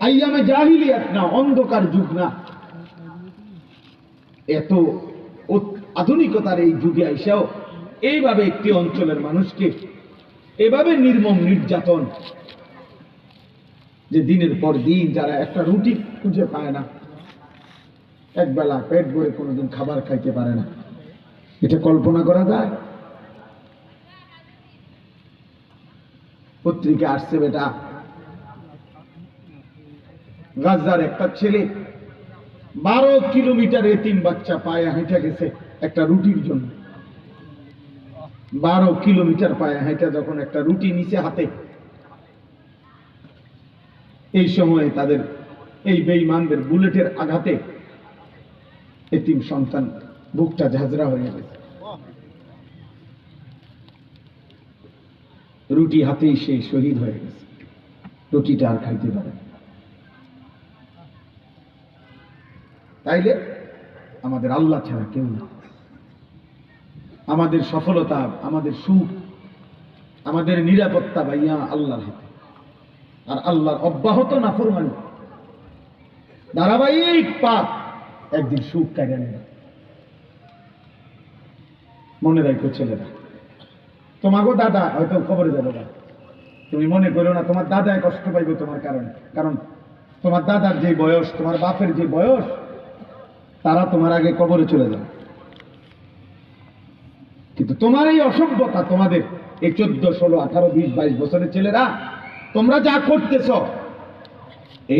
আইয়ামে জাহিলিয়াত না, অন্ধকার যুগ না। এত আধুনিকতার এই যুগে আইসাও এইভাবে একটি অঞ্চলের মানুষকে এভাবে নির্মম নির্যাতন, যে দিনের পর দিন যারা একটা রুটি খুঁজে পায় না, একবেলা পেট ভরে কোনোদিন খাবার খাইতে পারে না, এটা কল্পনা করা যায়? পত্রিকা আসছে বেটা, গাজার একটা ছেলে 12 কিলোমিটার এতিম বাচ্চা পায়ে হেঁটে গেছে একটা রুটির জন্য। 12 কিলোমিটার পায়ে হেঁটে যখন একটা রুটি নিচে হাতে, এই সময়ে তাদের এই বেঈমানদের বুলেটের আঘাতে এতিম সন্তান বুকটা ঝাঁঝরা হয়ে গেছে। রুটি হাতেই সে শহীদ হয়ে গেছে, রুটিটা আর খাইতে পারে। তাইলে আমাদের আল্লাহ ছাড়া কেউ না। আমাদের সফলতা, আমাদের সুখ, আমাদের নিরাপত্তা ভাইয়া আল্লাহর হাতে। আর আল্লাহর অব্যাহত নাফরমানি, ধারাবাহিক পাপ একদিন সুখ কেড়ে নেবে। মনে রাখো ছেলেরা, তোমাকে দাদা হয়তো কবরে যাবে না, তুমি মনে করো না তোমার দাদায় কষ্ট পাইবে তোমার কারণে। কারণ তোমার দাদার যে বয়স, তোমার বাপের যে বয়স, তারা তোমার আগে কবরে চলে যাবে। কিন্তু তোমার এই অসভ্যতা, তোমাদের এই 14, 16, 18, 20, 22 বছরের ছেলেরা তোমরা যা করতেছ,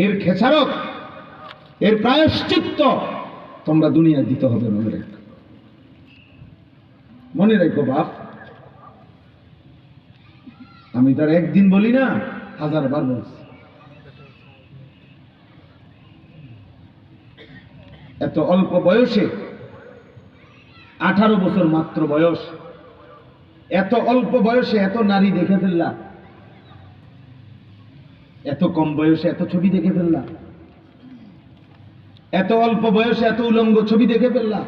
এর খেসারত, এর প্রায়শ্চিত্ত তোমরা দুনিয়া দিতে হবে। মনে রেখো, মনে রেখো বাপ, আমি তার একদিন বলি না, 1000 বার বলছি। এত অল্প বয়সে, 18 বছর মাত্র বয়স, এত অল্প বয়সে এত নারী দেখে ফেললা, এত কম বয়সে এত ছবি দেখে ফেললা, এত অল্প বয়সে এত উলঙ্গ ছবি দেখে ফেললা।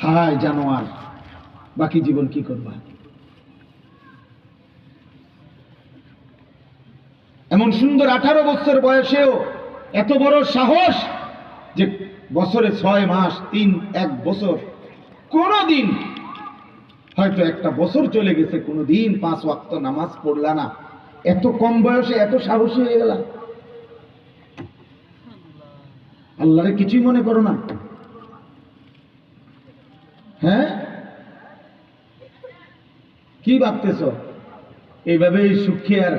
হায় জানোয়ার, বাকি জীবন কি করবা? এমন সুন্দর 18 বছর বয়সেও এত বড় সাহস যে বছরে 6 মাস, 1 বছর, কোনদিন হয়তো একটা বছর চলে গেছে, কোনদিন 5 ওয়াক্ত নামাজ পড়লা না, এত কম বয়সে এত সাহসী হয়ে গেল। আল্লাহরে কিছুই মনে করো না? হ্যাঁ, কি ভাবতেছ? এইভাবে সুখে আর